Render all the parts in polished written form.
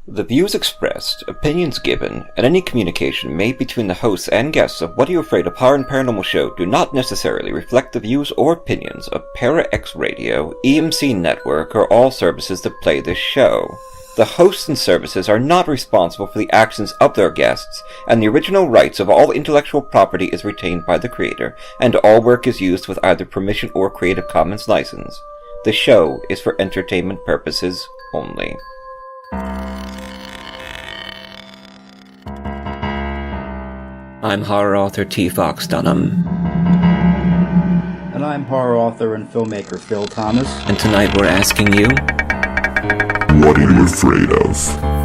The views expressed, opinions given, and any communication made between the hosts and guests of What Are You Afraid of Horror and Paranormal Show do not necessarily reflect the views or opinions of Para-X Radio, EMC Network, or all services that play this show. The hosts and services are not responsible for the actions of their guests, and the original rights of all intellectual property is retained by the creator, and all work is used with either permission or Creative Commons license. The show is for entertainment purposes only. I'm horror author T. Fox Dunham. And I'm horror author and filmmaker Phil Thomas. And tonight we're asking you, what are you afraid of?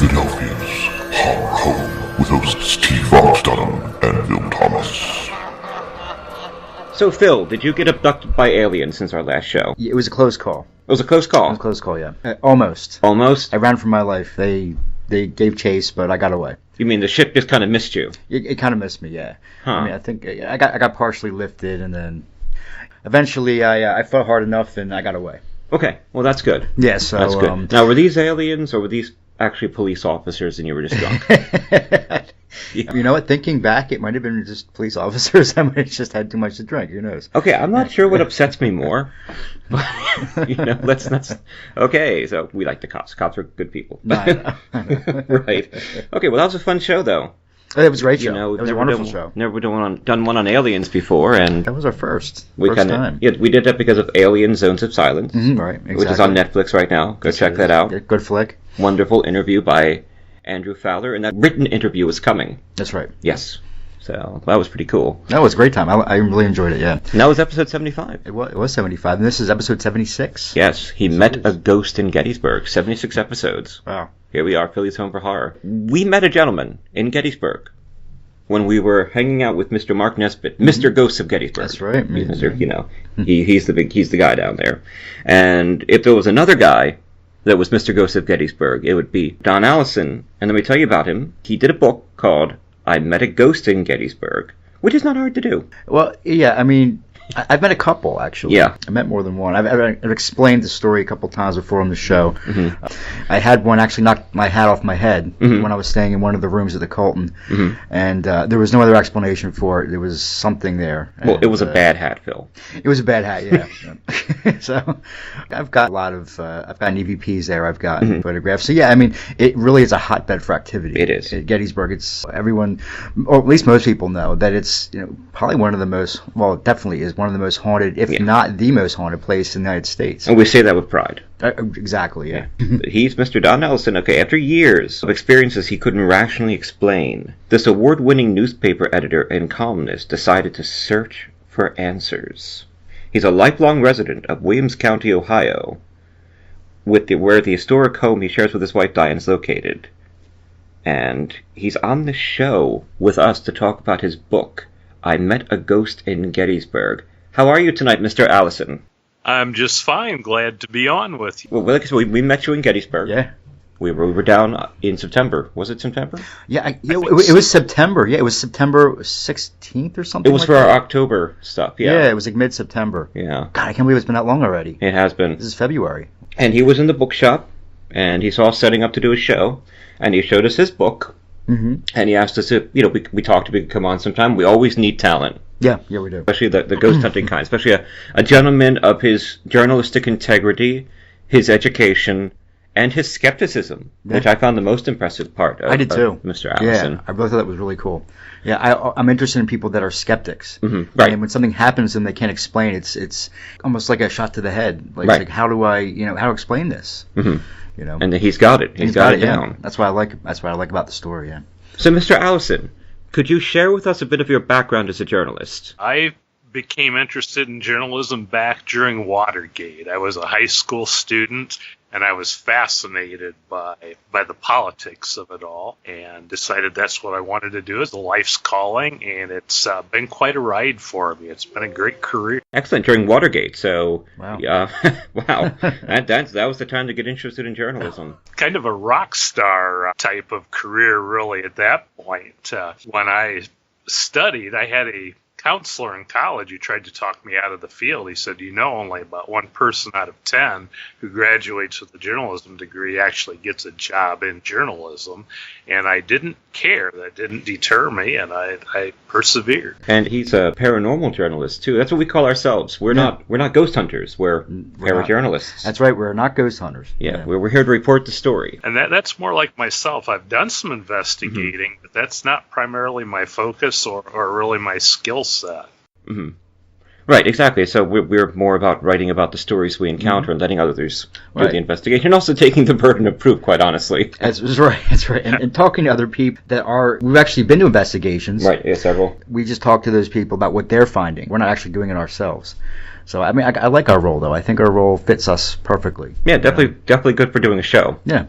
Philadelphia's horror home with hosts T. Fox Dunham and Phil Thomas. So Phil, did you get abducted by aliens since our last show? It was a close call. It was a close call? It was a close call, yeah. Almost. Almost? I ran for my life. They gave chase, but I got away. You mean the ship just kind of missed you? It kind of missed me, yeah. Huh. I mean, I think I got partially lifted, and then eventually I fought hard enough, and I got away. Okay, well that's good. Yeah, so... That's good. Now, were these aliens, or were these actually police officers and you were just drunk? Yeah. You know what? Thinking back, it might have been just police officers. I might have just had too much to drink. Who knows? Okay, I'm not sure what upsets me more. But, let's... Okay, so we like the cops. Cops are good people. I know. Right. Okay, well, that was a fun show, though. It was a great show. It was a wonderful show. Never done one on aliens before, and that was our first time. Yeah, we did that because of Alien Zones of Silence, right? Exactly. Which is on Netflix right now. Go check that out. Good flick. Wonderful interview by Andrew Fowler, and that written interview is coming. That's right. Yes. So that was pretty cool. That was a great time. I really enjoyed it. Yeah. And that was episode 75. It was 75, and this is episode 76. Yes, he met a ghost in Gettysburg. 76 episodes. Wow. Here we are, Philly's home for horror. We met a gentleman in Gettysburg when we were hanging out with Mr. Mark Nesbitt, Mr. Ghost of Gettysburg. That's right. He's the guy down there. And if there was another guy that was Mr. Ghost of Gettysburg, it would be Don Allison. And let me tell you about him. He did a book called I Met a Ghost in Gettysburg, which is not hard to do. Well, yeah, I mean, I've met a couple, actually. Yeah. I met more than one. I've explained the story a couple times before on the show. Mm-hmm. I had one actually knock my hat off my head when I was staying in one of the rooms at the Colton. Mm-hmm. And there was no other explanation for it. There was something there. Well, it was a bad hat, Phil. It was a bad hat, yeah. So I've got a lot of, I've gotten EVPs there. I've gotten photographs. So, yeah, I mean, it really is a hotbed for activity. It is. At Gettysburg, it's everyone, or at least most people know, that it's probably one of the most, well, it definitely is one of the most haunted, if not the most haunted place in the United States. And we say that with pride. Exactly, yeah. He's Mr. Don Nelson. Okay, after years of experiences he couldn't rationally explain, this award-winning newspaper editor and columnist decided to search for answers. He's a lifelong resident of Williams County, Ohio, where the historic home he shares with his wife Diane is located. And he's on the show with us to talk about his book, I Met a Ghost in Gettysburg. How are you tonight, Mr. Allison? I'm just fine. Glad to be on with you. Well, like I said, we met you in Gettysburg. Yeah. We were down in September. Was it September? Yeah, it was September. Yeah, it was September 16th or something. It was like for that. our October stuff, yeah. Yeah, it was like mid-September. Yeah. God, I can't believe it's been that long already. It has been. This is February. And he was in the bookshop, and he saw us setting up to do a show, and he showed us his book, and he asked us if, we talked if we could come on sometime. We always need talent. Yeah, we do. Especially the ghost hunting kind. Especially a gentleman of his journalistic integrity, his education, and his skepticism, which I found the most impressive part of, I did too. of Mr. Allison. Yeah, I both thought that was really cool. Yeah, I'm interested in people that are skeptics. Mm-hmm. Right. And when something happens and they can't explain, it's almost like a shot to the head. Like, right. It's like, how do I, how to explain this? Mm-hmm. You know. And he's got it. He's got it down. Yeah. That's what I like. That's what I like about the story. Yeah. So, Mr. Allison, could you share with us a bit of your background as a journalist? I became interested in journalism back during Watergate. I was a high school student, and I was fascinated by the politics of it all, and decided that's what I wanted to do as a life's calling, and it's been quite a ride for me. It's been a great career. Excellent. During Watergate, so wow. Wow, that was the time to get interested in journalism. Kind of a rock star type of career, really, at that point. When I studied, I had a counselor in college who tried to talk me out of the field. He said, only about one person out of 10 who graduates with a journalism degree actually gets a job in journalism. And I didn't care. That didn't deter me, and I persevered. And he's a paranormal journalist too. That's what we call ourselves. We're not ghost hunters. We're parajournalists. That's right. We're not ghost hunters. Yeah. We're here to report the story. And that's more like myself. I've done some investigating, but that's not primarily my focus or really my skill set. Mm-hmm. Right, exactly. So we're more about writing about the stories we encounter and letting others do the investigation, and also taking the burden of proof, quite honestly. That's right. And talking to other people we've actually been to investigations. Right, yeah, several. We just talk to those people about what they're finding. We're not actually doing it ourselves. So, I mean, I like our role, though. I think our role fits us perfectly. Yeah, definitely good for doing a show. Yeah.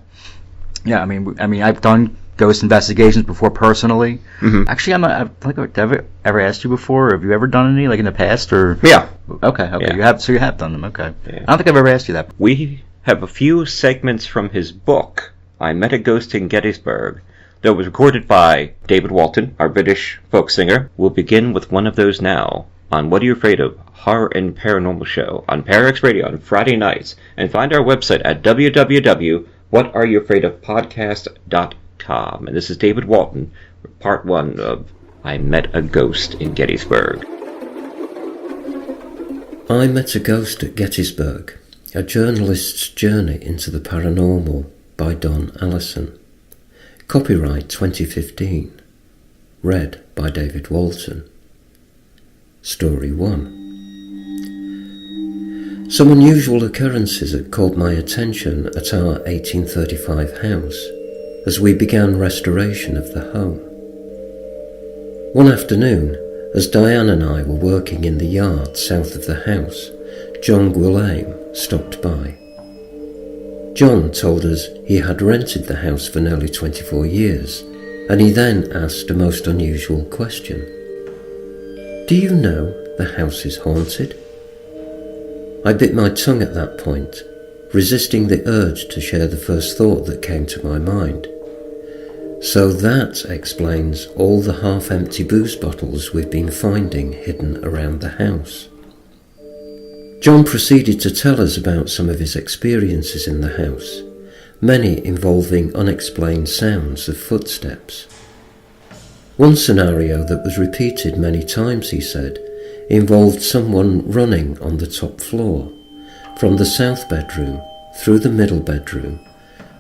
Yeah, I mean, I've done ghost investigations before personally. Mm-hmm. Actually, I think I've ever asked you before. Have you ever done any, like in the past, or? Yeah. Okay. Yeah. You have done them. Okay. Yeah. I don't think I've ever asked you that. We have a few segments from his book, I Met a Ghost in Gettysburg, that was recorded by David Walton, our British folk singer. We'll begin with one of those now on What Are You Afraid Of? Horror and Paranormal Show on Parax Radio on Friday nights, and find our website at www.whatareyoufraidofpodcast.com. And this is David Walton, part 1 of I Met a Ghost in Gettysburg. I Met a Ghost at Gettysburg, a journalist's journey into the paranormal by Don Allison. Copyright 2015. Read by David Walton. Story 1. Some unusual occurrences had caught my attention at our 1835 house as we began restoration of the home. One afternoon, as Diane and I were working in the yard south of the house, John Guillaume stopped by. John told us he had rented the house for nearly 24 years, and he then asked a most unusual question. "Do you know the house is haunted?" I bit my tongue at that point, resisting the urge to share the first thought that came to my mind. So that explains all the half-empty booze bottles we've been finding hidden around the house. John proceeded to tell us about some of his experiences in the house, many involving unexplained sounds of footsteps. One scenario that was repeated many times, he said, involved someone running on the top floor, from the south bedroom, through the middle bedroom,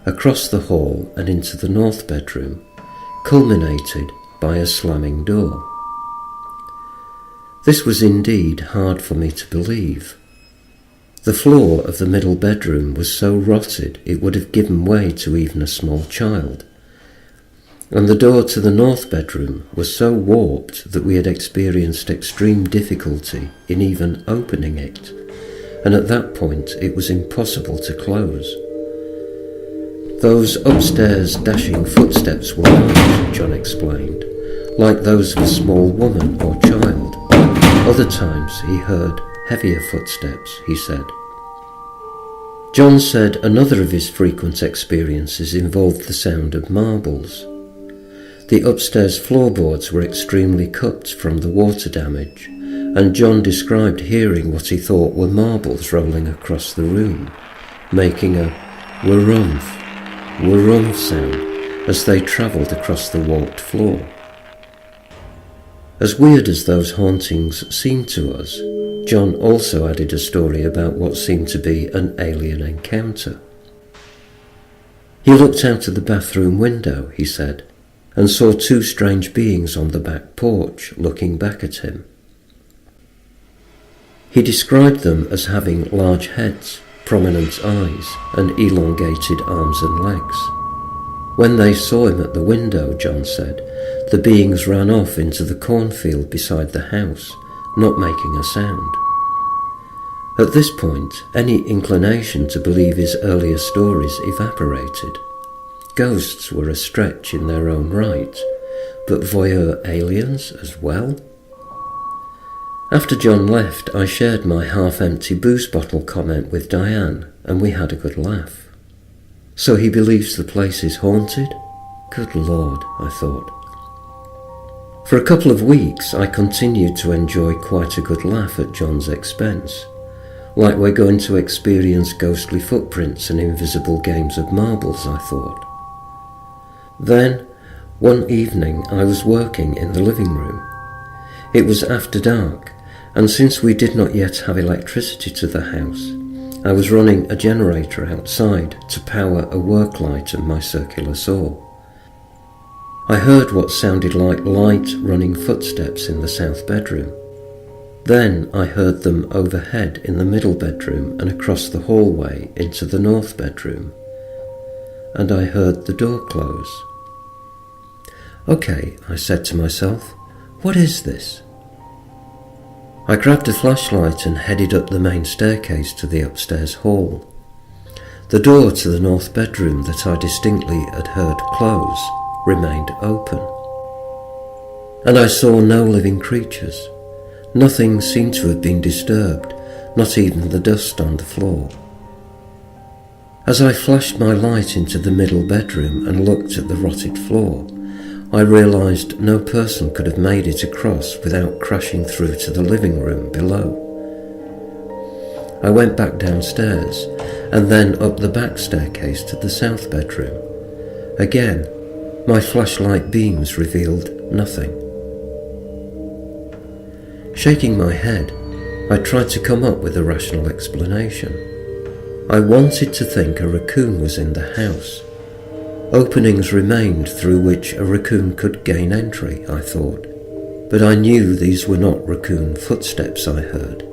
across the hall and into the north bedroom, culminated by a slamming door. This was indeed hard for me to believe. The floor of the middle bedroom was so rotted it would have given way to even a small child, and the door to the north bedroom was so warped that we had experienced extreme difficulty in even opening it, and at that point it was impossible to close. Those upstairs dashing footsteps were large, John explained, like those of a small woman or child. Other times he heard heavier footsteps, he said. John said another of his frequent experiences involved the sound of marbles. The upstairs floorboards were extremely cut from the water damage, and John described hearing what he thought were marbles rolling across the room, making a wharumph, wharumph sound as they travelled across the warped floor. As weird as those hauntings seemed to us, John also added a story about what seemed to be an alien encounter. He looked out of the bathroom window, he said, and saw two strange beings on the back porch looking back at him. He described them as having large heads, prominent eyes, and elongated arms and legs. When they saw him at the window, John said, the beings ran off into the cornfield beside the house, not making a sound. At this point, any inclination to believe his earlier stories evaporated. Ghosts were a stretch in their own right, but voyeur aliens as well? After John left, I shared my half-empty booze bottle comment with Diane, and we had a good laugh. So he believes the place is haunted? Good Lord, I thought. For a couple of weeks, I continued to enjoy quite a good laugh at John's expense, like we're going to experience ghostly footprints and invisible games of marbles, I thought. Then, one evening, I was working in the living room. It was after dark, and since we did not yet have electricity to the house, I was running a generator outside to power a work light and my circular saw. I heard what sounded like light running footsteps in the south bedroom. Then I heard them overhead in the middle bedroom and across the hallway into the north bedroom. And I heard the door close. Okay, I said to myself, what is this? I grabbed a flashlight and headed up the main staircase to the upstairs hall. The door to the north bedroom that I distinctly had heard close remained open. And I saw no living creatures. Nothing seemed to have been disturbed, not even the dust on the floor. As I flashed my light into the middle bedroom and looked at the rotted floor, I realised no person could have made it across without crashing through to the living room below. I went back downstairs and then up the back staircase to the south bedroom. Again, my flashlight beams revealed nothing. Shaking my head, I tried to come up with a rational explanation. I wanted to think a raccoon was in the house. Openings remained through which a raccoon could gain entry, I thought, but I knew these were not raccoon footsteps I heard.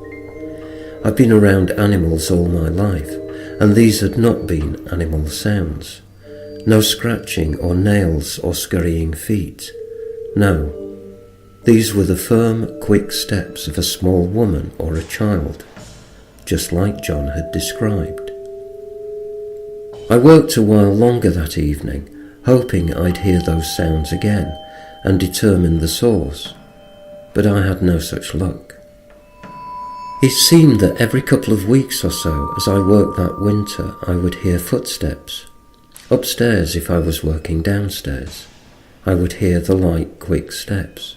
I've been around animals all my life, and these had not been animal sounds. No scratching or nails or scurrying feet. No. These were the firm, quick steps of a small woman or a child, just like John had described. I worked a while longer that evening, hoping I'd hear those sounds again and determine the source, but I had no such luck. It seemed that every couple of weeks or so, as I worked that winter, I would hear footsteps. Upstairs if I was working downstairs, I would hear the light, quick steps.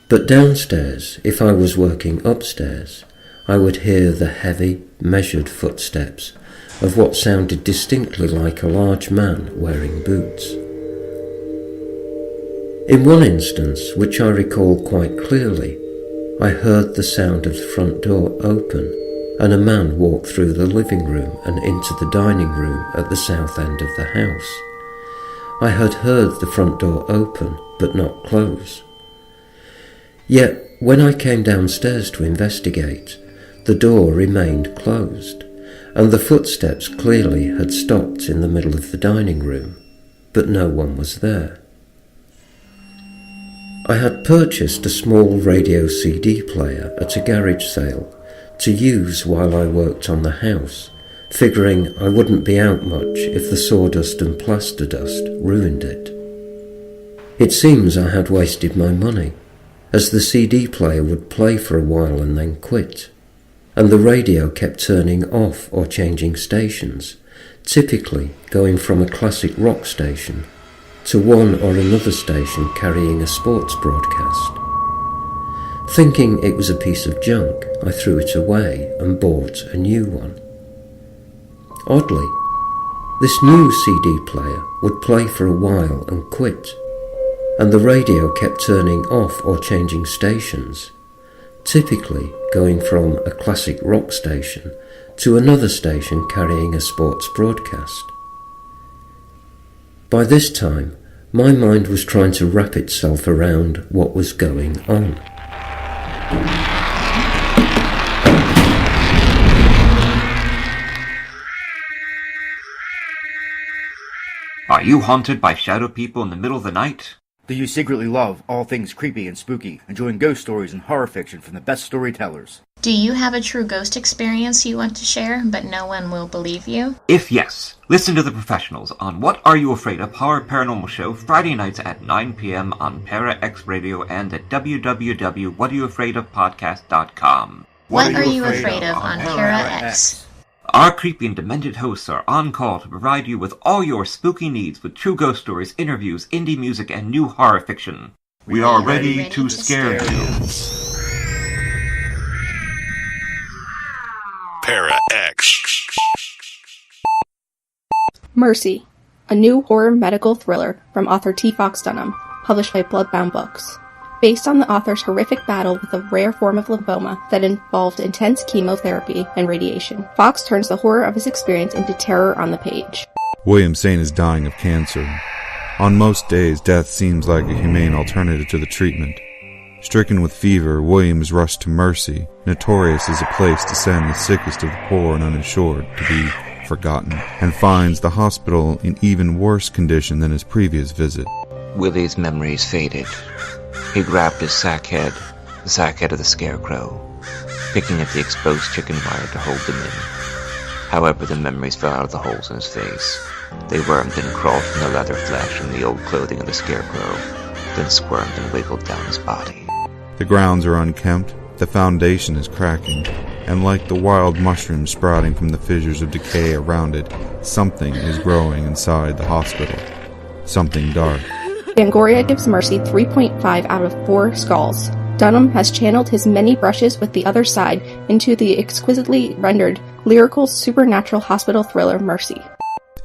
But downstairs, if I was working upstairs, I would hear the heavy, measured footsteps of what sounded distinctly like a large man wearing boots. In one instance, which I recall quite clearly, I heard the sound of the front door open and a man walk through the living room and into the dining room at the south end of the house. I had heard the front door open but not close. Yet, when I came downstairs to investigate, the door remained closed, and the footsteps clearly had stopped in the middle of the dining room, but no one was there. I had purchased a small radio CD player at a garage sale to use while I worked on the house, figuring I wouldn't be out much if the sawdust and plaster dust ruined it. It seems I had wasted my money, as the CD player would play for a while and then quit, and the radio kept turning off or changing stations, typically going from a classic rock station to one or another station carrying a sports broadcast. Thinking it was a piece of junk, I threw it away and bought a new one. Oddly, this new CD player would play for a while and quit, and the radio kept turning off or changing stations, typically going from a classic rock station to another station carrying a sports broadcast. By this time, my mind was trying to wrap itself around what was going on. Are you haunted by shadow people in the middle of the night? Do you secretly love all things creepy and spooky, enjoying ghost stories and horror fiction from the best storytellers? Do you have a true ghost experience you want to share, but no one will believe you? If yes, listen to the professionals on What Are You Afraid Of? Horror Paranormal Show Friday nights at 9 p.m. on Para X Radio and at www.whatareyouafraidofpodcast.com. What Are You Afraid Of on Para X? Our creepy and demented hosts are on call to provide you with all your spooky needs with true ghost stories, interviews, indie music, and new horror fiction. We are ready to scare you. Para X. Mercy, a new horror medical thriller from author T. Fox Dunham, published by Bloodbound Books. Based on the author's horrific battle with a rare form of lymphoma that involved intense chemotherapy and radiation, Fox turns the horror of his experience into terror on the page. William Saint is dying of cancer. On most days, death seems like a humane alternative to the treatment. Stricken with fever, William is rushed to Mercy, notorious as a place to send the sickest of the poor and uninsured to be forgotten, and finds the hospital in even worse condition than his previous visit. Willie's memories faded. He grabbed his sack head, the sack head of the scarecrow, picking at the exposed chicken wire to hold them in. However, the memories fell out of the holes in his face. They wormed and crawled from the leather flesh and the old clothing of the scarecrow, then squirmed and wiggled down his body. The grounds are unkempt, the foundation is cracking, and like the wild mushrooms sprouting from the fissures of decay around it, something is growing inside the hospital. Something dark. Fangoria gives Mercy 3.5 out of 4 skulls. Dunham has channeled his many brushes with the other side into the exquisitely rendered, lyrical, supernatural hospital thriller Mercy.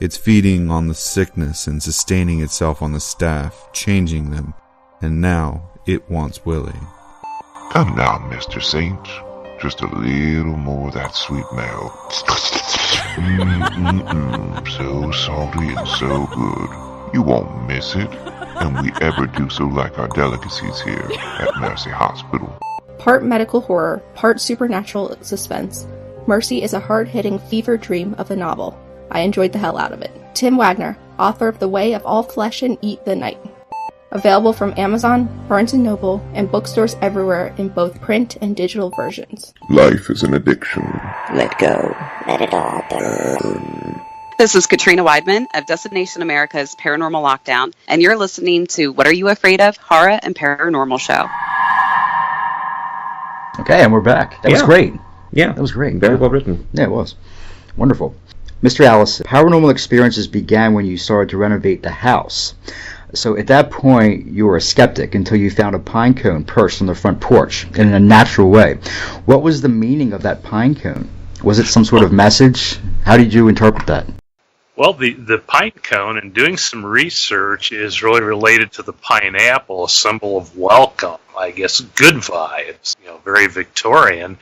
It's feeding on the sickness and sustaining itself on the staff, changing them, and now it wants Willie. Come now, Mr. Saint. Just a little more of that sweet milk. So salty and so good. You won't miss it. And we ever do so like our delicacies here at Mercy Hospital. Part medical horror, part supernatural suspense, Mercy is a hard-hitting fever dream of a novel. I enjoyed the hell out of it. Tim Wagner, author of The Way of All Flesh and Eat the Night. Available from Amazon, Barnes & Noble, and bookstores everywhere in both print and digital versions. Life is an addiction. Let go. Let it all burn. This is Katrina Weidman of Destination America's Paranormal Lockdown, and you're listening to What Are You Afraid Of? Horror and Paranormal Show. Okay, and we're back. That was great. Yeah. That was great. Very well written. Yeah, it was. Wonderful. Mr. Allison, paranormal experiences began when you started to renovate the house. So at that point, you were a skeptic until you found a pine cone perched on the front porch in a natural way. What was the meaning of that pine cone? Was it some sort of message? How did you interpret that? Well, the pine cone, and doing some research, is really related to the pineapple, a symbol of welcome, I guess, good vibes, very Victorian.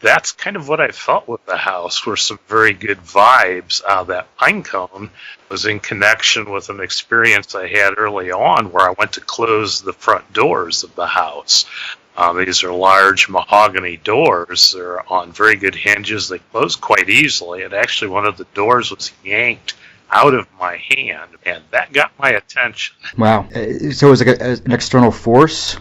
That's kind of what I felt with the house, were some very good vibes. That pine cone was in connection with an experience I had early on where I went to close the front doors of the house. These are large mahogany doors. They're on very good hinges. They close quite easily. And actually, one of the doors was yanked out of my hand, and that got my attention. Wow. So it was like an external force?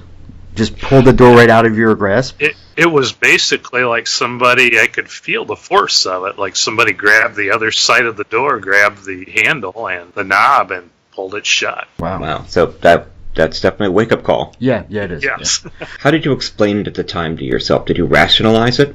Just pulled the door right out of your grasp? It was basically like somebody, I could feel the force of it, like somebody grabbed the other side of the door, grabbed the handle and the knob, and pulled it shut. Wow. So that's definitely a wake-up call. Yeah, it is. Yes. Yeah. How did you explain it at the time to yourself? Did you rationalize it?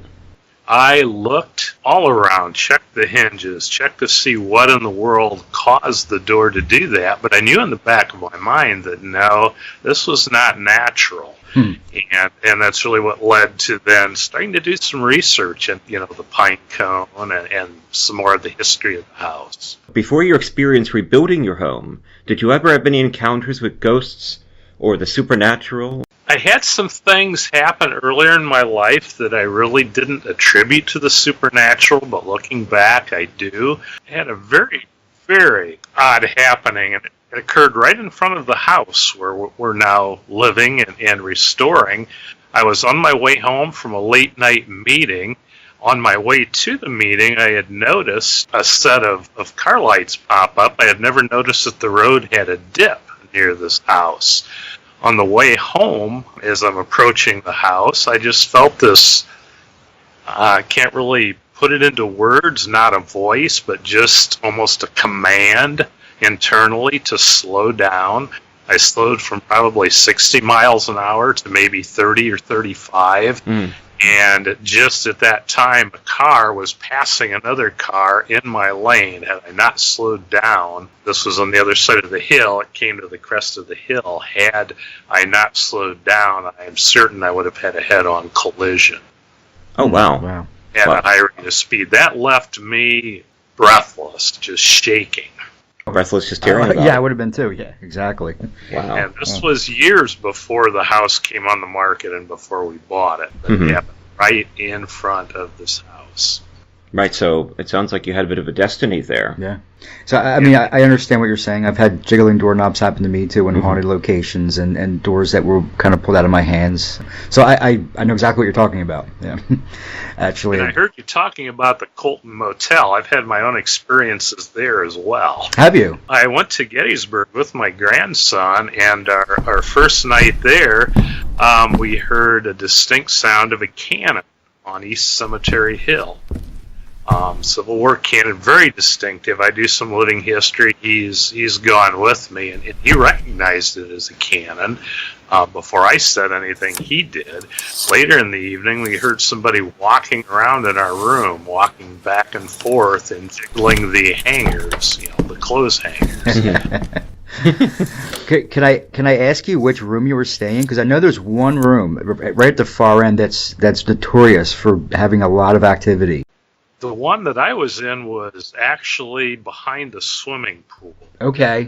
I looked all around, checked the hinges, checked to see what in the world caused the door to do that, but I knew in the back of my mind that no, this was not natural. And that's really what led to then starting to do some research and, the pine cone and some more of the history of the house. Before your experience rebuilding your home, did you ever have any encounters with ghosts or the supernatural? I had some things happen earlier in my life that I really didn't attribute to the supernatural, but looking back, I do. I had a very, very odd happening, and It occurred right in front of the house where we're now living and restoring. I was on my way home from a late night meeting. On my way to the meeting, I had noticed a set of car lights pop up. I had never noticed that the road had a dip near this house. On the way home, as I'm approaching the house, I just felt this, I can't really put it into words, not a voice, but just almost a command internally to slow down. I slowed from probably 60 miles an hour to maybe 30 or 35. And just at that time, a car was passing another car in my lane. Had I not slowed down, this was on the other side of the hill. It came to the crest of the hill. Had I not slowed down, I am certain I would have had a head-on collision. Oh, wow. At a high rate of speed. That left me breathless, just shaking. Breathless just hearing about Yeah, I would have been too. Yeah, exactly. Wow. And this was years before the house came on the market and before we bought it. But it happened right in front of this house. Right, so it sounds like you had a bit of a destiny there. Yeah. So, I mean, I understand what you're saying. I've had jiggling doorknobs happen to me, too, in haunted locations and doors that were kind of pulled out of my hands. So I know exactly what you're talking about. Yeah. Actually. And I heard you talking about the Colton Motel. I've had my own experiences there as well. Have you? I went to Gettysburg with my grandson, and our first night there, we heard a distinct sound of a cannon on East Cemetery Hill. Civil War cannon, very distinctive. I do some living history. He's gone with me, and he recognized it as a cannon. Before I said anything, he did. Later in the evening, we heard somebody walking around in our room, walking back and forth and jiggling the hangers, the clothes hangers. Can I ask you which room you were staying in? Because I know there's one room right at the far end that's notorious for having a lot of activity. The one that I was in was actually behind the swimming pool. Okay.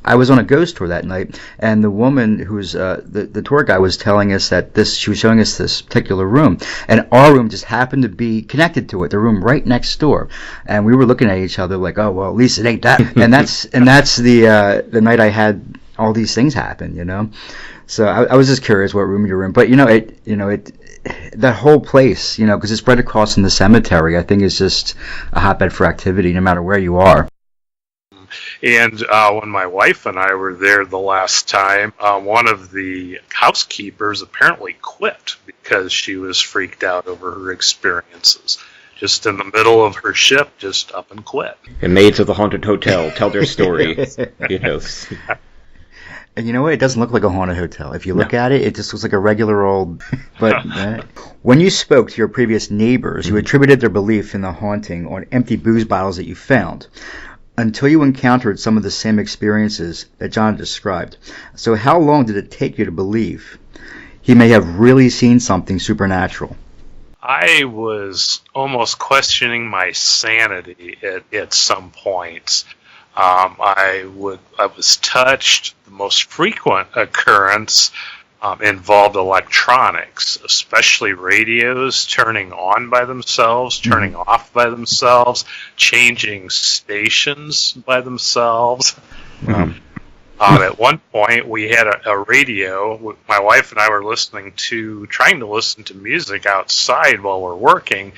I was on a ghost tour that night, and the woman who's the tour guide was telling us that she was showing us this particular room, and our room just happened to be connected to it, the room right next door, and we were looking at each other like, oh well, at least it ain't that, and that's the night I had all these things happen, So I was just curious what room you were in, but that whole place, because it's spread across in the cemetery, I think is just a hotbed for activity no matter where you are. And when my wife and I were there the last time, one of the housekeepers apparently quit because she was freaked out over her experiences. Just in the middle of her shift, just up and quit. And maids of the haunted hotel tell their story. And you know what? It doesn't look like a haunted hotel. If you look at it, it just looks like a regular old... But when you spoke to your previous neighbors, you attributed their belief in the haunting on empty booze bottles that you found, until you encountered some of the same experiences that John described. So how long did it take you to believe he may have really seen something supernatural? I was almost questioning my sanity at some points. I was touched. The most frequent occurrence involved electronics, especially radios turning on by themselves, turning off by themselves, changing stations by themselves. At one point, we had a radio. My wife and I were trying to listen to music outside while we're working,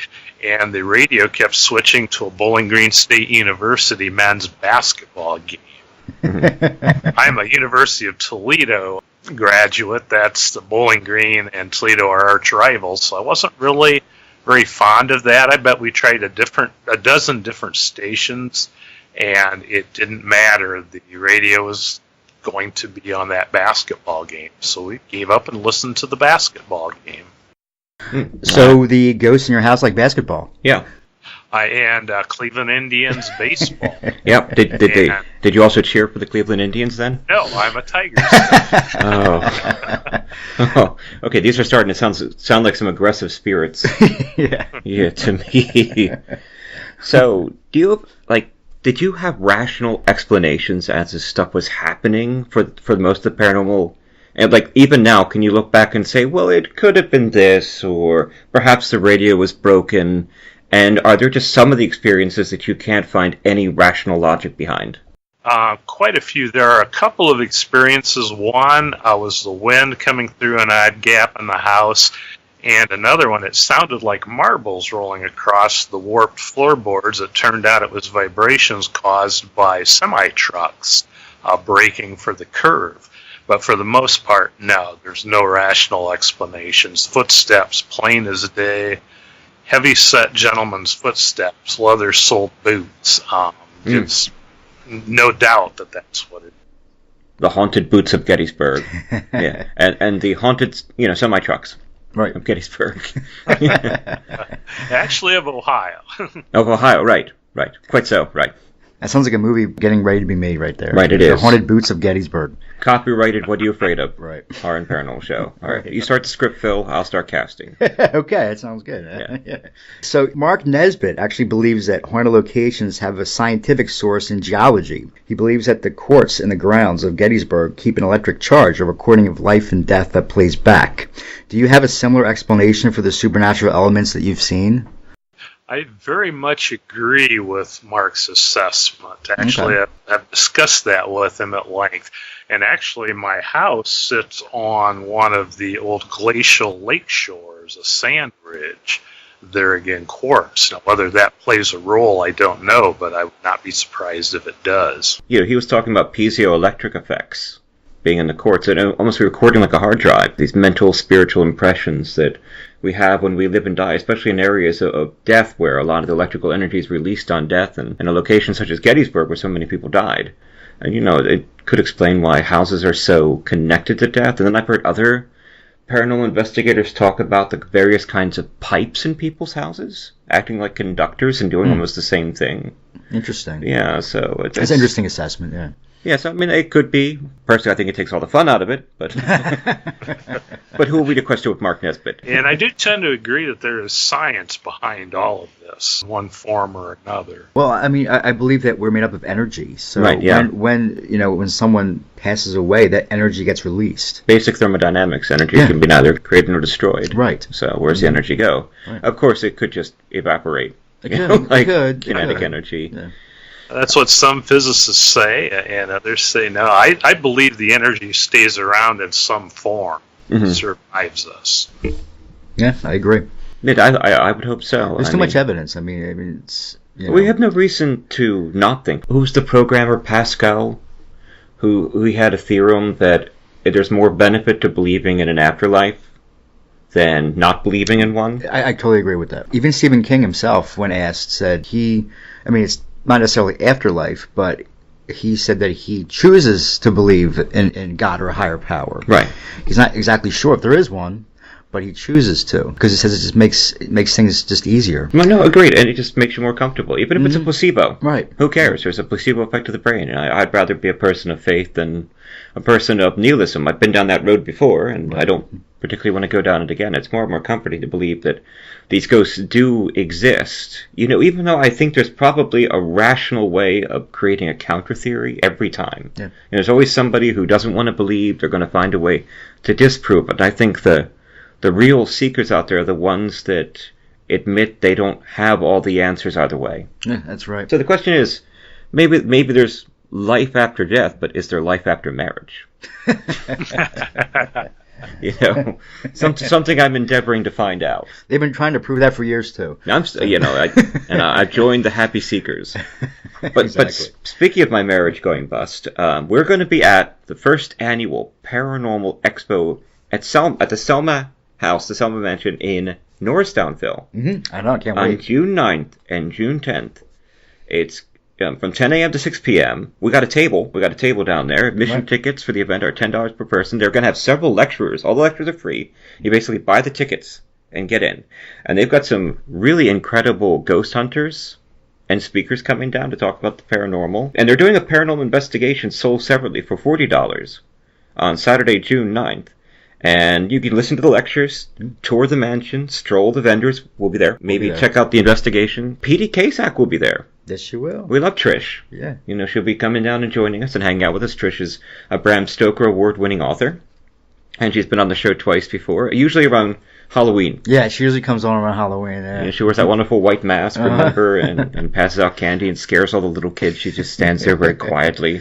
and the radio kept switching to a Bowling Green State University men's basketball game. I'm a University of Toledo graduate. That's the Bowling Green and Toledo are arch rivals, so I wasn't really very fond of that. I bet we tried a dozen different stations, and it didn't matter. The radio was going to be on that basketball game, so we gave up and listened to the basketball game. So the ghosts in your house like basketball? Yeah. And Cleveland Indians baseball. Yep. Did you also cheer for the Cleveland Indians then? No, I'm a Tigers fan. Oh. Okay. These are starting to sound like some aggressive spirits. Yeah, to me. So, did you have rational explanations as this stuff was happening for most of the paranormal? And even now, can you look back and say, well, it could have been this, or perhaps the radio was broken? And are there just some of the experiences that you can't find any rational logic behind? Quite a few. There are a couple of experiences. One was the wind coming through an odd gap in the house, and another one, it sounded like marbles rolling across the warped floorboards. It turned out it was vibrations caused by semi-trucks braking for the curve. But for the most part, no, there's no rational explanations. Footsteps, plain as day, heavy-set gentleman's footsteps, leather-soled boots. It's no doubt that that's what it is. The haunted boots of Gettysburg. Yeah. And the haunted, semi-trucks. Right. Of Gettysburg. Actually of Ohio. Of Ohio, right. Quite so, right. That sounds like a movie getting ready to be made right there. Right, it The is. Haunted Boots of Gettysburg. Copyrighted What Are You Afraid Of? Right. Horror and Paranormal Show. All right. You start the script, Phil. I'll start casting. Okay, that sounds good. Yeah. So Mark Nesbitt actually believes that haunted locations have a scientific source in geology. He believes that the quartz in the grounds of Gettysburg keep an electric charge, a recording of life and death that plays back. Do you have a similar explanation for the supernatural elements that you've seen? I very much agree with Mark's assessment. Actually, Okay. I've discussed that with him at length. And actually, my house sits on one of the old glacial lake shores, a sand ridge. There again, quartz. Now, whether that plays a role, I don't know, but I would not be surprised if it does. He was talking about piezoelectric effects being in the quartz and almost recording like a hard drive, these mental, spiritual impressions that we have when we live and die, especially in areas of death where a lot of the electrical energy is released on death, and in a location such as Gettysburg where so many people died. And, it could explain why houses are so connected to death. And then I've heard other paranormal investigators talk about the various kinds of pipes in people's houses, acting like conductors and doing almost the same thing. Interesting. Yeah, so That's an interesting assessment, yeah. Yes, I mean, it could be. Personally, I think it takes all the fun out of it, but but who will be to question with Mark Nesbitt? And I do tend to agree that there is science behind all of this, in one form or another. Well, I mean, I believe that we're made up of energy. So Right, yeah. when someone passes away, that energy gets released. Basic thermodynamics, energy Yeah. can be neither created nor destroyed. Right. So where's the energy go? Right. Of course, it could just evaporate. It Like could. kinetic energy. Yeah. That's what some physicists say, and others say no. I believe the energy stays around in some form, survives us. Yeah, I agree. I would hope so. There's too much evidence. I mean, it's... We have no reason to not think. Who's the programmer, Pascal, who he had a theorem that there's more benefit to believing in an afterlife than not believing in one? I totally agree with that. Even Stephen King himself, when asked, said it's not necessarily afterlife, but he said that he chooses to believe in God or a higher power. Right. He's not exactly sure if there is one, but he chooses to, because he says it just makes things just easier. No, agreed, and it just makes you more comfortable, even if it's a placebo. Right. Who cares? There's a placebo effect of the brain, and I'd rather be a person of faith than a person of nihilism. I've been down that road before, and I don't particularly want to go down it again. It's more and more comforting to believe that these ghosts do exist. Even though I think there's probably a rational way of creating a counter theory every time. Yeah. And there's always somebody who doesn't want to believe. They're going to find a way to disprove it. I think the real seekers out there are the ones that admit they don't have all the answers either way. Yeah, that's right. So the question is, maybe there's life after death, but is there life after marriage? Something I'm endeavoring to find out. They've been trying to prove that for years too. I've joined the happy seekers. But Exactly. but speaking of my marriage going bust, we're going to be at the first annual Paranormal Expo at the Selma House, the Selma Mansion in Norristown, Phil. Mm-hmm. I know, I can't On wait. June 9th and June 10th. It's from 10 a.m. to 6 p.m. We got a table down there. Admission tickets for the event are $10 per person. They're going to have several lecturers. All the lectures are free. You basically buy the tickets and get in. And they've got some really incredible ghost hunters and speakers coming down to talk about the paranormal. And they're doing a paranormal investigation sold separately for $40 on Saturday, June 9th. And you can listen to the lectures, tour the mansion, stroll the vendors. We'll be there. Maybe check out the investigation. P.D. Casack will be there. Yes, she will. We love Trish. Yeah. She'll be coming down and joining us and hanging out with us. Trish is a Bram Stoker award-winning author. And she's been on the show twice before, usually around Halloween. Yeah, she usually comes on around Halloween. Yeah, she wears that wonderful white mask, remember, and passes out candy and scares all the little kids. She just stands there very quietly.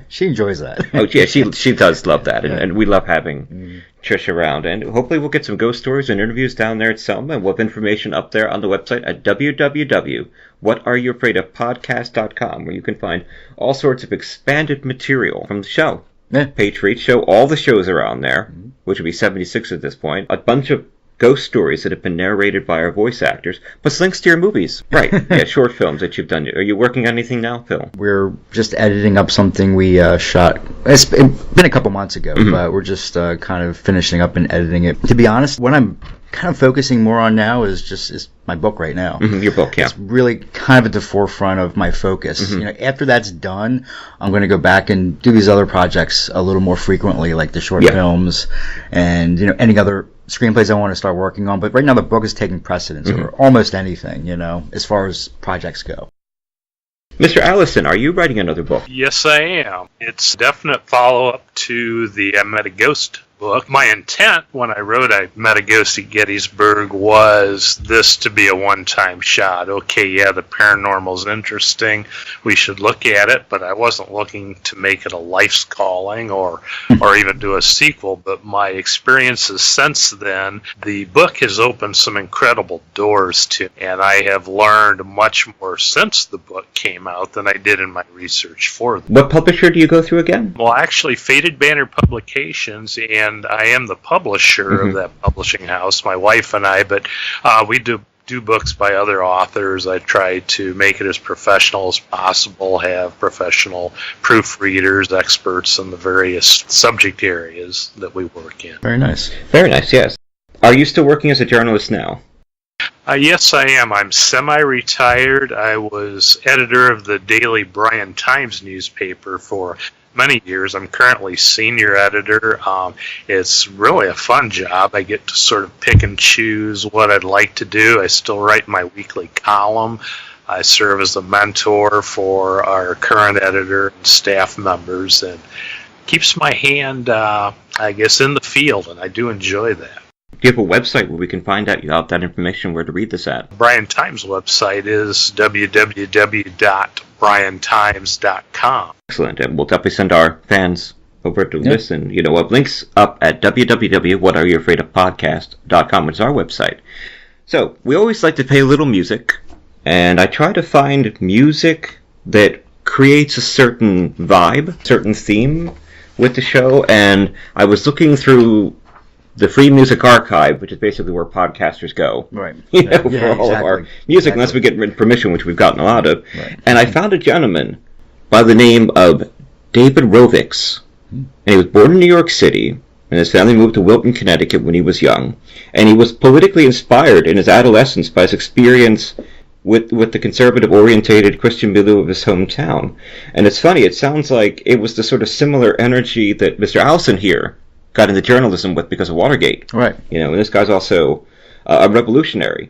She enjoys that. Oh, yeah, she does love that, and we love having Trish around. And hopefully we'll get some ghost stories and interviews down there at Selma, and we'll have information up there on the website at www.whatareyouafraidofpodcast.com, where you can find all sorts of expanded material from the show. Yeah. Page for each show. All the shows are on there, which would be 76 at this point. A bunch of ghost stories that have been narrated by our voice actors, plus links to your movies. Right, yeah, short films that you've done. Are you working on anything now, Phil? We're just editing up something we shot. It's been a couple months ago, but we're just kind of finishing up and editing it. To be honest, what I'm kind of focusing more on now is my book right now. Your book, yeah. It's really kind of at the forefront of my focus. You know, after that's done, I'm going to go back and do these other projects a little more frequently, like the short films and, you know, any other screenplays I want to start working on. But right now the book is taking precedence over almost anything, you know, as far as projects go. Mr. Allison, are you writing another book? Yes, I am. It's a definite follow-up to the I Met a Ghost book. My intent when I wrote I Met a Ghost at Gettysburg was this to be a one-time shot. Okay, yeah, the paranormal's interesting. We should look at it, but I wasn't looking to make it a life's calling or even do a sequel. But my experiences since then, the book has opened some incredible doors to, and I have learned much more since the book came out than I did in my research for them. What publisher do you go through again? Well, actually, Faded Banner Publications, and I am the publisher of that publishing house, my wife and I, but we do books by other authors. I try to make it as professional as possible, have professional proofreaders, experts in the various subject areas that we work in. Very nice. Very nice, yes. Are you still working as a journalist now? Yes, I am. I'm semi-retired. I was editor of the Daily Bryan Times newspaper for many years. I'm currently senior editor. It's really a fun job. I get to sort of pick and choose what I'd like to do. I still write my weekly column. I serve as a mentor for our current editor and staff members, and keeps my hand, I guess, in the field, and I do enjoy that. Do you have a website where we can find out that information, where to read this at? Bryan Times website is www.bryantimes.com. Excellent, and we'll definitely send our fans over to listen. You know, we'll have links up at www.whatareyouafraidofpodcast.com, which is our website. So, we always like to play a little music, and I try to find music that creates a certain vibe, certain theme with the show, and I was looking through the Free Music Archive, which is basically where podcasters go. Right. You know, for all of our music, unless we get written permission, which we've gotten a lot of. Right. And I found a gentleman by the name of David Rovix. And he was born in New York City, and his family moved to Wilton, Connecticut when he was young. And he was politically inspired in his adolescence by his experience with the conservative-orientated Christian milieu of his hometown. And it's funny, it sounds like it was the sort of similar energy that Mr. Allison here got into journalism with because of Watergate. Right. You know, and this guy's also a revolutionary.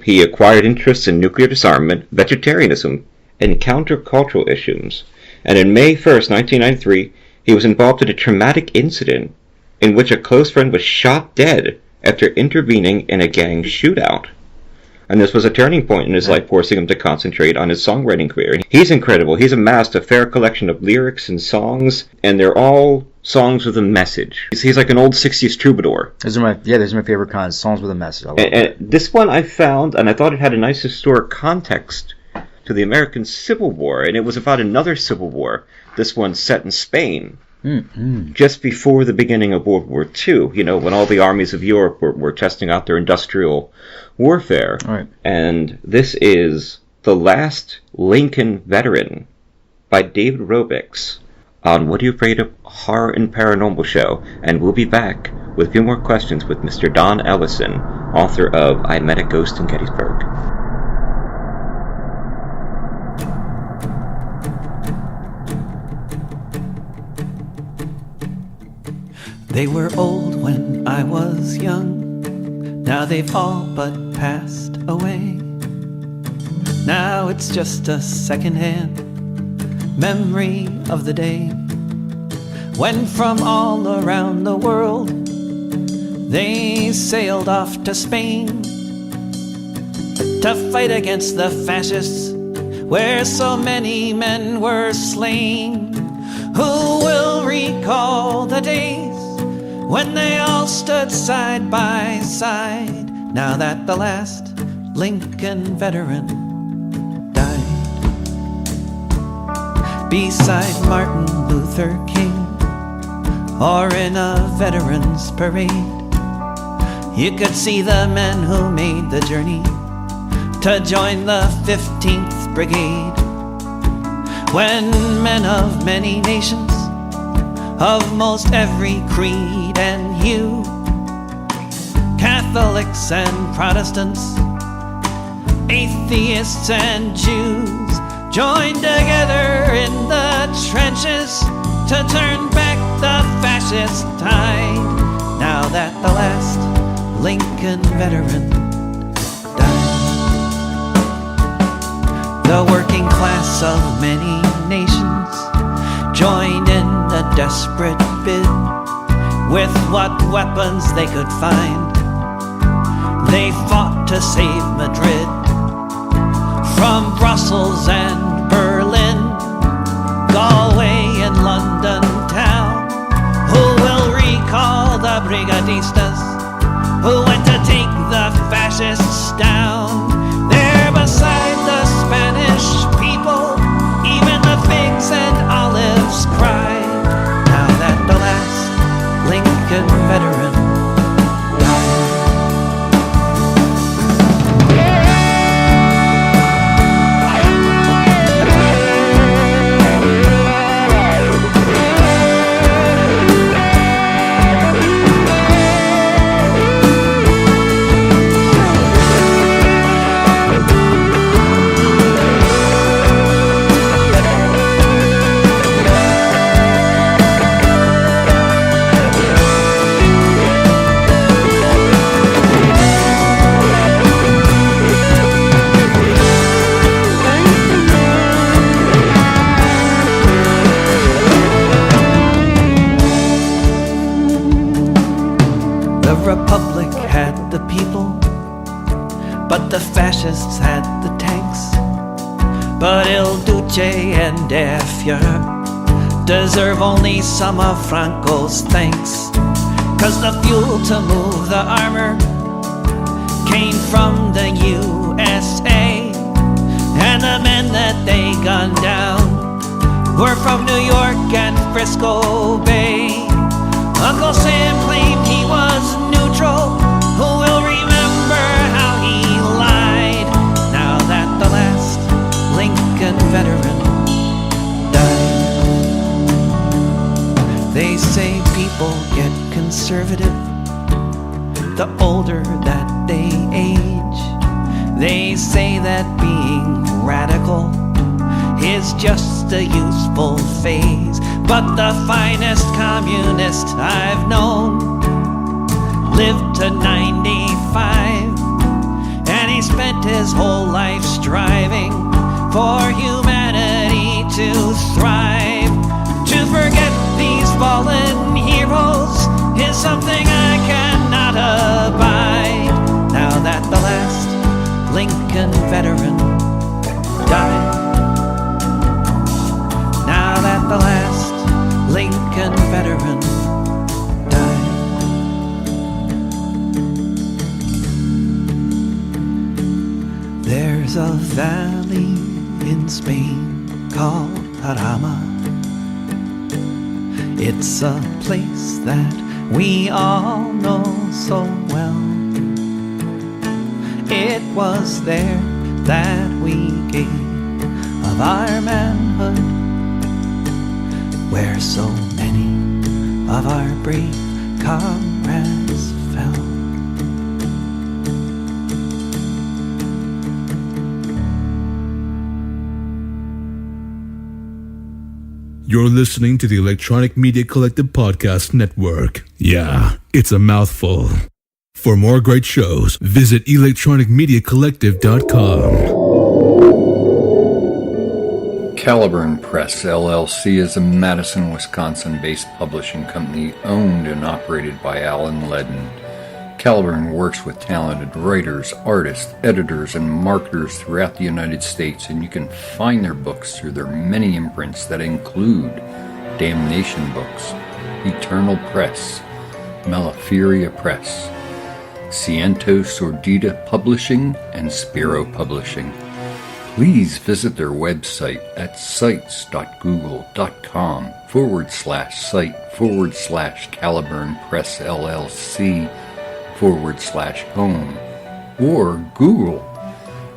He acquired interests in nuclear disarmament, vegetarianism, and countercultural issues. And in May 1st, 1993, he was involved in a traumatic incident in which a close friend was shot dead after intervening in a gang shootout. And this was a turning point in his life, forcing him to concentrate on his songwriting career. He's incredible. He's amassed a fair collection of lyrics and songs, and they're all songs with a message. He's like an old 60s troubadour. Those are my favorite kinds, songs with a message. I love and this one I found, and I thought it had a nice historic context to the American Civil War, and it was about another civil war, this one set in Spain. Just before the beginning of World War II, you know, when all the armies of Europe were testing out their industrial warfare. Right. And this is The Last Lincoln Veteran by David Rovix on What Are You Afraid of? Horror and Paranormal Show. And we'll be back with a few more questions with Mr. Don Ellison, author of I Met a Ghost in Gettysburg. They were old when I was young, now they've all but passed away. Now it's just a second-hand memory of the day when from all around the world they sailed off to Spain to fight against the fascists, where so many men were slain. Who will recall the days when they all stood side by side, now that the last Lincoln veteran died? Beside Martin Luther King, or in a veterans parade, you could see the men who made the journey to join the 15th Brigade. When men of many nations, of most every creed and hue, Catholics and Protestants, atheists and Jews, joined together in the trenches to turn back the fascist tide, now that the last Lincoln veteran died. The working class of many nations joined in a desperate bid. With what weapons they could find, they fought to save Madrid. From Brussels and Berlin, Galway and London town, who will recall the brigadistas who went to take the fascists down? There beside the Spanish people, even the figs and olives cried, now that the last Lincoln veteran Republic had the people, but the fascists had the tanks. But Il Duce and Der Fuhrer deserve only some of Franco's thanks, 'cause the fuel to move the armor came from the USA, and the men that they gunned down were from New York and Frisco Bay. Uncle Sam claimed he was neutral. Who will remember how he lied, now that the last Lincoln veteran died? They say people get conservative the older that they age. They say that being radical is just a useful phase, but the finest communist I've known lived to 95, and he spent his whole life striving for humanity to thrive. To forget these fallen heroes is something I cannot abide, now that the last Lincoln veteran died. Now that the last Lincoln veteran died. There's a valley in Spain called Paranormal. It's a place that we all know so well. It was there that we gave of our manhood, where so many of our brave comrades fell. You're listening to the Electronic Media Collective Podcast Network. Yeah, it's a mouthful. For more great shows, visit electronicmediacollective.com. Caliburn Press, LLC is a Madison, Wisconsin-based publishing company owned and operated by Alan Ledden. Caliburn works with talented writers, artists, editors, and marketers throughout the United States, and you can find their books through their many imprints that include Damnation Books, Eternal Press, Malaferia Press, Ciento Sordida Publishing, and Spiro Publishing. Please visit their website at sites.google.com/site/Caliburn Press LLC/home, or Google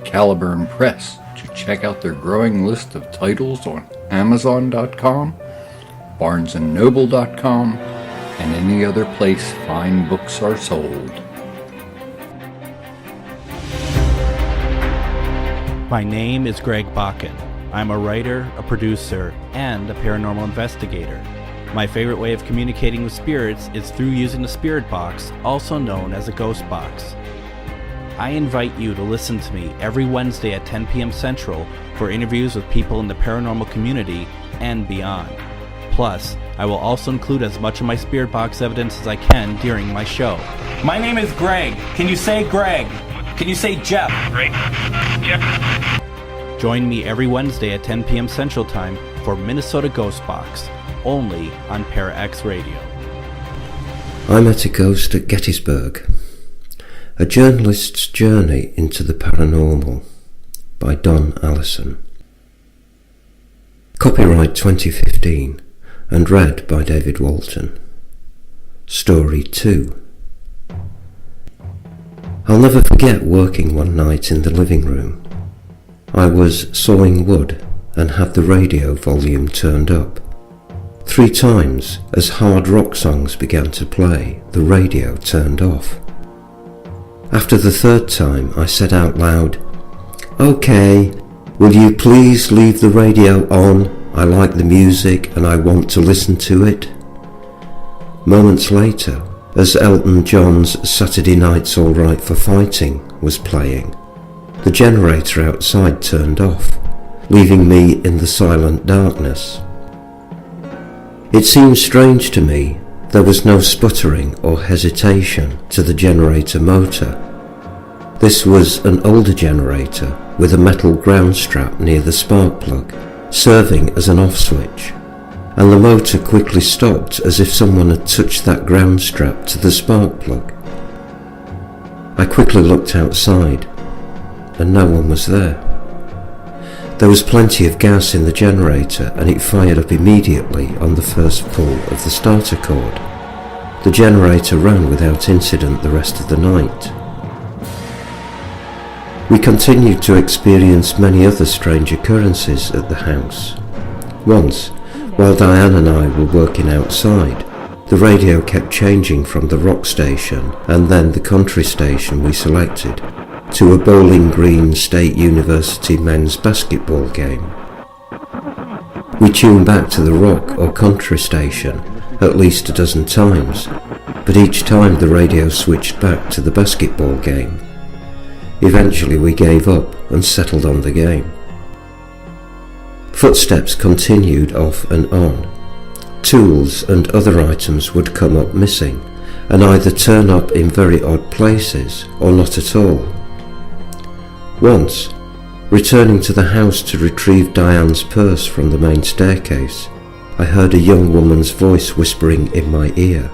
Caliburn Press to check out their growing list of titles on Amazon.com, BarnesandNoble.com, and any other place fine books are sold. My name is Greg Bakken. I'm a writer, a producer, and a paranormal investigator. My favorite way of communicating with spirits is through using the spirit box, also known as a ghost box. I invite you to listen to me every Wednesday at 10 p.m. Central for interviews with people in the paranormal community and beyond. Plus, I will also include as much of my spirit box evidence as I can during my show. My name is Greg. Can you say Greg? Can you say Jeff? Greg. Jeff. Join me every Wednesday at 10 p.m. Central Time for Minnesota Ghost Box, only on Para-X Radio. I met a ghost at Gettysburg. A Journalist's Journey into the Paranormal by Don Allison. Copyright 2015 and read by David Walton. Story 2. I'll never forget working one night in the living room. I was sawing wood and had the radio volume turned up. 3 times, as hard rock songs began to play, the radio turned off. After the 3rd time, I said out loud, "Okay, will you please leave the radio on? I like the music and I want to listen to it." Moments later, as Elton John's Saturday Night's All Right for Fighting was playing, the generator outside turned off, leaving me in the silent darkness. It seemed strange to me. There was no sputtering or hesitation to the generator motor. This was an older generator with a metal ground strap near the spark plug, serving as an off switch, and the motor quickly stopped as if someone had touched that ground strap to the spark plug. I quickly looked outside, and no one was there. There was plenty of gas in the generator, and it fired up immediately on the first pull of the starter cord. The generator ran without incident the rest of the night. We continued to experience many other strange occurrences at the house. Once, while Diane and I were working outside, the radio kept changing from the rock station and then the country station we selected to a Bowling Green State University men's basketball game. We tuned back to the rock or country station at least a dozen times, but each time the radio switched back to the basketball game. Eventually we gave up and settled on the game. Footsteps continued off and on. Tools and other items would come up missing and either turn up in very odd places or not at all. Once, returning to the house to retrieve Diane's purse from the main staircase, I heard a young woman's voice whispering in my ear,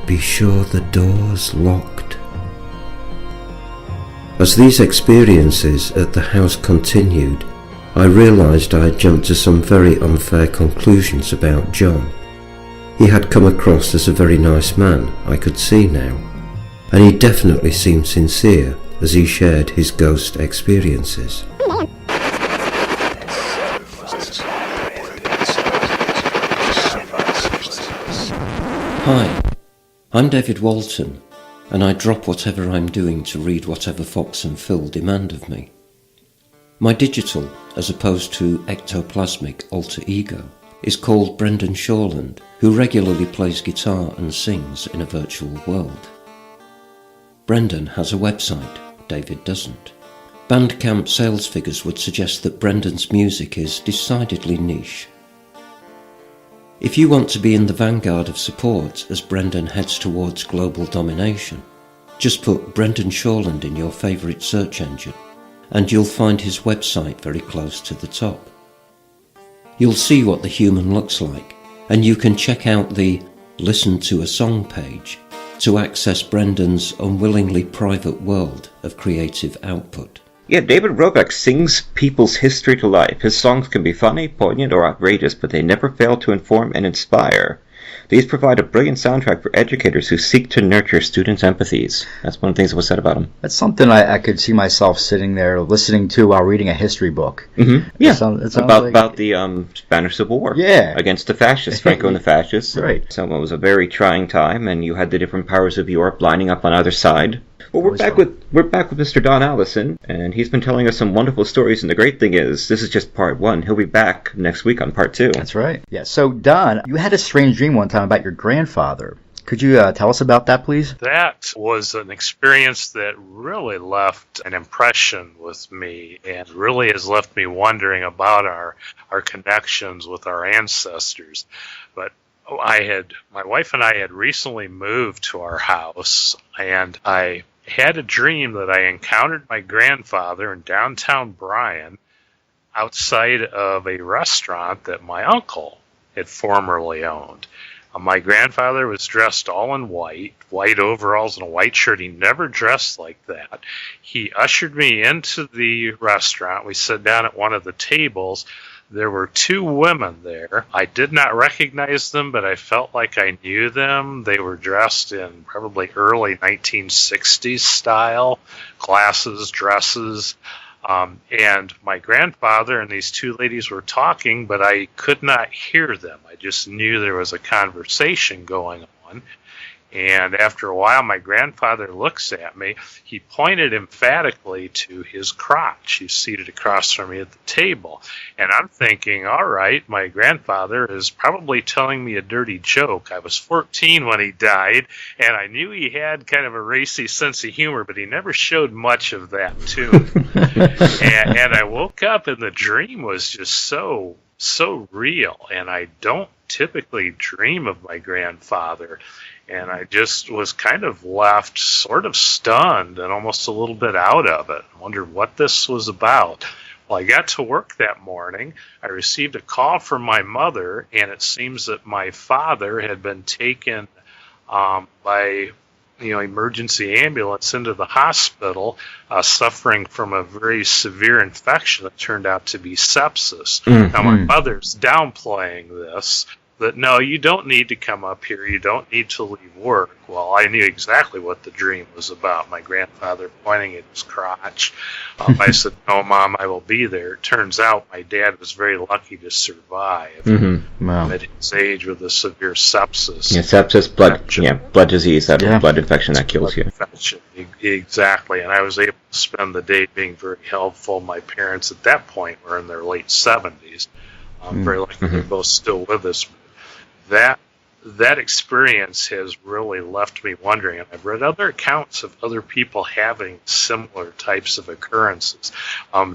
"Be sure the door's locked." As these experiences at the house continued, I realised I had jumped to some very unfair conclusions about John. He had come across as a very nice man, I could see now, and he definitely seemed sincere as he shared his ghost experiences. Hi, I'm David Walton, and I drop whatever I'm doing to read whatever Fox and Phil demand of me. My digital, as opposed to ectoplasmic alter ego, is called Brendan Shawland, who regularly plays guitar and sings in a virtual world. Brendan has a website, David doesn't. Bandcamp sales figures would suggest that Brendan's music is decidedly niche. If you want to be in the vanguard of support as Brendan heads towards global domination, just put Brendan Shawland in your favourite search engine, and you'll find his website very close to the top. You'll see what the human looks like, and you can check out the Listen to a Song page to access Brendan's unwillingly private world of creative output. Yeah, David Robeck sings people's history to life. His songs can be funny, poignant, or outrageous, but they never fail to inform and inspire. These provide a brilliant soundtrack for educators who seek to nurture students' empathies. That's one of the things that was said about him. That's something I could see myself sitting there listening to while reading a history book. Mm-hmm. Yeah, it sounds about the Spanish Civil War. Yeah. Against the fascists, Franco and the fascists. Right. So it was a very trying time, and you had the different powers of Europe lining up on either side. Well, we're back with Mr. Don Allison, and he's been telling us some wonderful stories, and the great thing is, this is just part one. He'll be back next week on part two. That's right. Yeah, so Don, you had a strange dream one time about your grandfather. Could you tell us about that, please? That was an experience that really left an impression with me and really has left me wondering about our connections with our ancestors. But my wife and I had recently moved to our house, and I had a dream that I encountered my grandfather in downtown Bryan outside of a restaurant that my uncle had formerly owned. My grandfather was dressed all in white overalls and a white shirt. He never dressed like that. He ushered me into the restaurant. We sat down at one of the tables. There were two women there. I did not recognize them, but I felt like I knew them. They were dressed in probably early 1960s style, glasses, dresses. And my grandfather and these two ladies were talking, but I could not hear them. I just knew there was a conversation going on. And after a while, my grandfather looks at me. He pointed emphatically to his crotch. He's seated across from me at the table. And I'm thinking, all right, my grandfather is probably telling me a dirty joke. I was 14 when he died, and I knew he had kind of a racy sense of humor, but he never showed much of that to me. and I woke up, and the dream was just so real. And I don't typically dream of my grandfather. And I just was kind of left sort of stunned and almost a little bit out of it. I wondered what this was about. Well, I got to work that morning. I received a call from my mother, and it seems that my father had been taken by emergency ambulance into the hospital, suffering from a very severe infection that turned out to be sepsis. Mm-hmm. Now, my mother's downplaying this, that no, you don't need to come up here, you don't need to leave work. Well, I knew exactly what the dream was about. My grandfather pointing at his crotch. I said, no, Mom, I will be there. It turns out my dad was very lucky to survive at his age with a severe sepsis. Yeah, sepsis, blood disease, blood infection that kills you. Infection. Exactly, and I was able to spend the day being very helpful. My parents at that point were in their late 70s. I'm very lucky they're both still with us. That experience has really left me wondering, and I've read other accounts of other people having similar types of occurrences.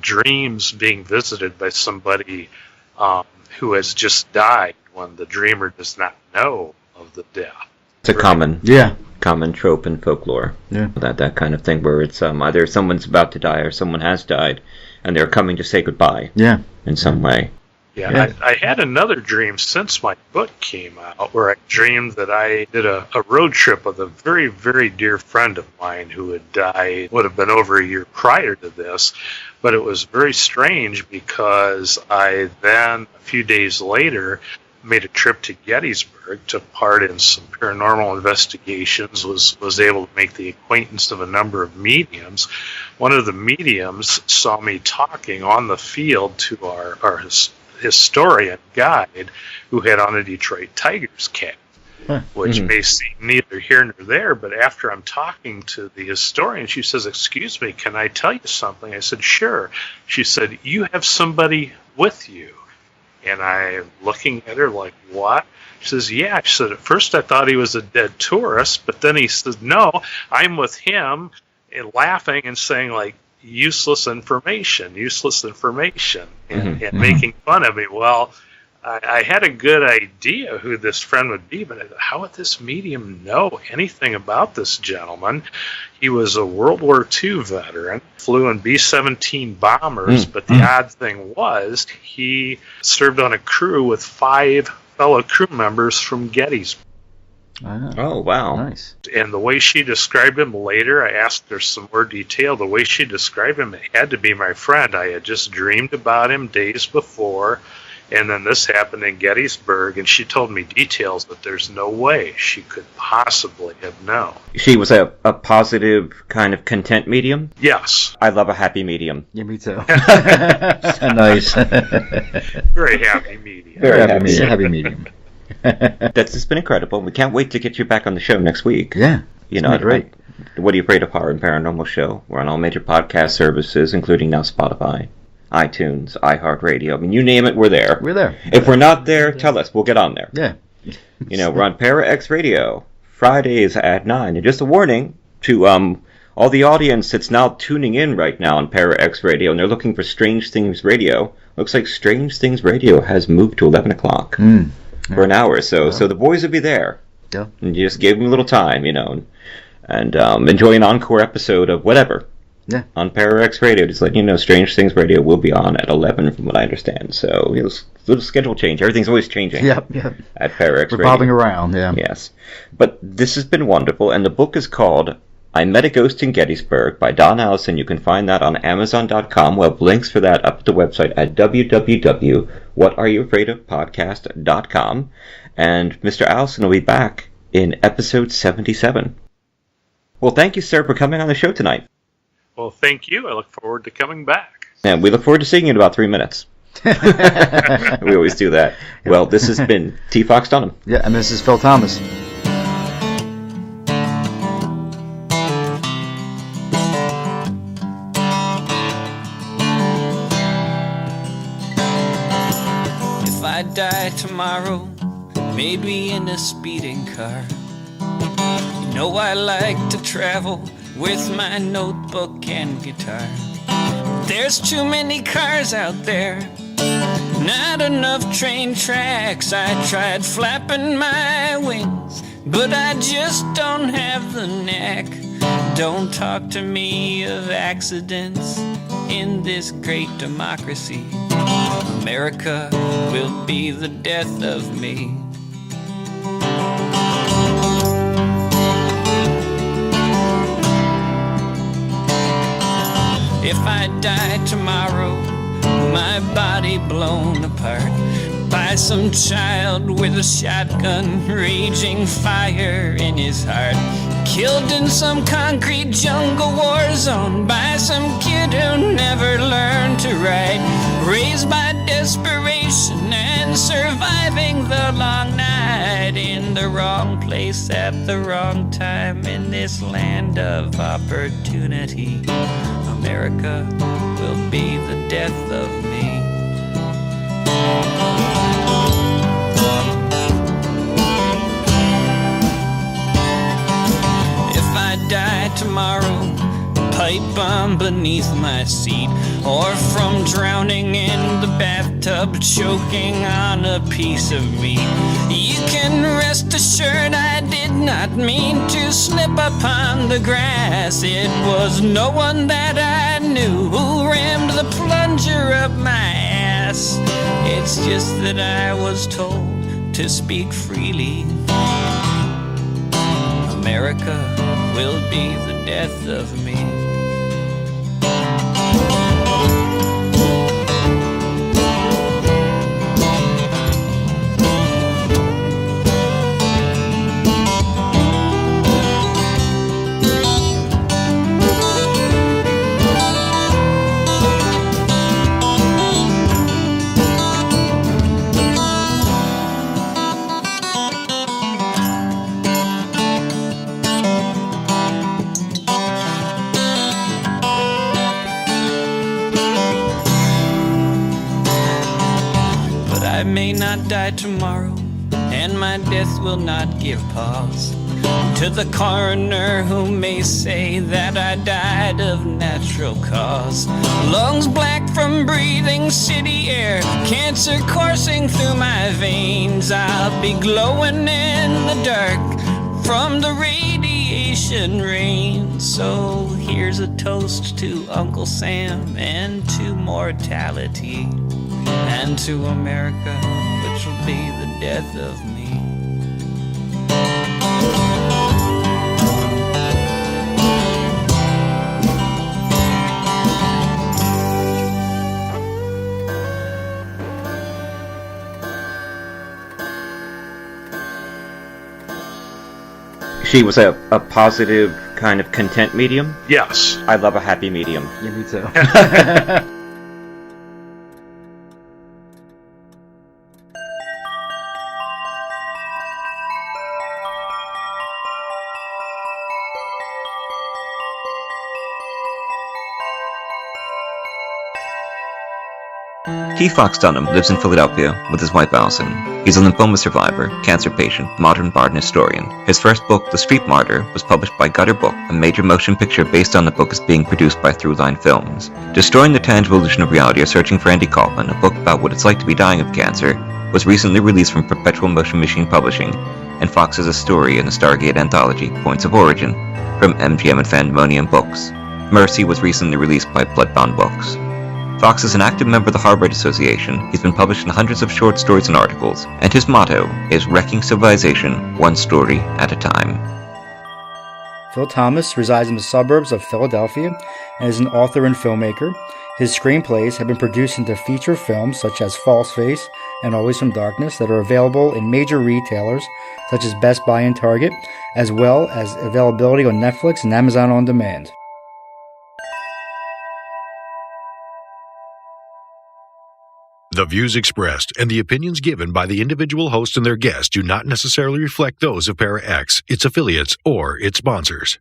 Dreams being visited by somebody who has just died when the dreamer does not know of the death. It's a common trope in folklore. Yeah. That kind of thing where it's either someone's about to die or someone has died, and they're coming to say goodbye. Yeah. In some way. Yeah, I had another dream since my book came out where I dreamed that I did a road trip with a very, very dear friend of mine who had died, would have been over a year prior to this, but it was very strange because I then, a few days later, made a trip to Gettysburg, took part in some paranormal investigations, was able to make the acquaintance of a number of mediums. One of the mediums saw me talking on the field to our historian guide who had on a Detroit Tigers cap, which may seem neither here nor there, but after I'm talking to the historian, she says, "Excuse me, can I tell you something?" I said, "Sure." She said, "You have somebody with you." And I'm looking at her like, "What?" She says, "Yeah." She said, "At first I thought he was a dead tourist, but then he said, no, I'm with him," and laughing and saying, like, useless information, and making fun of me. Well, I had a good idea who this friend would be, but I thought, how would this medium know anything about this gentleman? He was a World War II veteran, flew in B-17 bombers, but the odd thing was he served on a crew with 5 fellow crew members from Gettysburg. Oh, wow. Nice. And the way she described him later, I asked her some more detail. The way she described him, it had to be my friend. I had just dreamed about him days before, and then this happened in Gettysburg, and she told me details that there's no way she could possibly have known. She was a positive, kind of content medium? Yes. I love a happy medium. Yeah, me too. Nice. Very happy medium. Very happy medium. That's just been incredible. We can't wait to get you back on the show next week. Yeah. You know, great. What Are You Afraid of Horror and Paranormal show? We're on all major podcast services, including now Spotify, iTunes, iHeartRadio. I mean, you name it, we're there. We're there. If we're not there, tell us. We'll get on there. Yeah. You know, we're on Para-X Radio, Fridays at 9. And just a warning to all the audience that's now tuning in right now on Para-X Radio, and they're looking for Strange Things Radio. Looks like Strange Things Radio has moved to 11 o'clock for an hour or so. So the boys will be there. Yeah. And you just give them a little time, you know, and enjoy an encore episode of whatever. Yeah. On Pararex Radio, just letting you know, Strange Things Radio will be on at 11, from what I understand. So, little schedule change. Everything's always changing. Yep. At Pararex Radio. Revolving around, yeah. Yes. But this has been wonderful, and the book is called I Met a Ghost in Gettysburg by Don Allison. You can find that on Amazon.com. We'll have links for that up at the website at www.whatareyoufraidofpodcast.com. And Mr. Allison will be back in episode 77. Well, thank you, sir, for coming on the show tonight. Well, thank you. I look forward to coming back. And we look forward to seeing you in about 3 minutes. We always do that. Well, this has been T. Fox Dunham. Yeah, and this is Phil Thomas. If I die tomorrow, maybe in a speeding car, you know I like to travel with my notebook and guitar. There's too many cars out there, not enough train tracks. I tried flapping my wings, but I just don't have the knack. Don't talk to me of accidents in this great democracy. America will be the death of me. If I die tomorrow, my body blown apart by some child with a shotgun, raging fire in his heart, killed in some concrete jungle war zone by some kid who never learned to write, raised by desperation and surviving the long night in the wrong place at the wrong time in this land of opportunity. America will be the death of me. If I die tomorrow, pipe bomb beneath my seat, or from drowning in the bathtub, choking on a piece of meat, you can rest assured I did not mean to slip upon the grass. It was no one that I knew who rammed the plunger up my ass. It's just that I was told to speak freely. America will be the death of me. I may not die tomorrow, and my death will not give pause. To the coroner who may say that I died of natural cause. Lungs black from breathing city air, cancer coursing through my veins. I'll be glowing in the dark from the radiation rain. So here's a toast to Uncle Sam and to mortality and to America, which will be the death of me. She was a positive, kind of content medium? Yes. I love a happy medium. Yeah, me too. Keith Fox Dunham lives in Philadelphia with his wife Allison. He's a lymphoma survivor, cancer patient, modern bard and historian. His first book, The Street Martyr, was published by Gutter Book, a major motion picture based on the book is being produced by Throughline Films. Destroying the Tangible Illusion of Reality or Searching for Andy Kaufman, a book about what it's like to be dying of cancer, was recently released from Perpetual Motion Machine Publishing, and Fox has a story in the Stargate anthology, Points of Origin, from MGM and Fandemonium Books. Mercy was recently released by Bloodbound Books. Fox is an active member of the Harvard Association. He's been published in hundreds of short stories and articles, and his motto is Wrecking Civilization, one story at a time. Phil Thomas resides in the suburbs of Philadelphia and is an author and filmmaker. His screenplays have been produced into feature films such as False Face and Always from Darkness that are available in major retailers such as Best Buy and Target, as well as availability on Netflix and Amazon On Demand. The views expressed and the opinions given by the individual host and their guests do not necessarily reflect those of Para X, its affiliates, or its sponsors.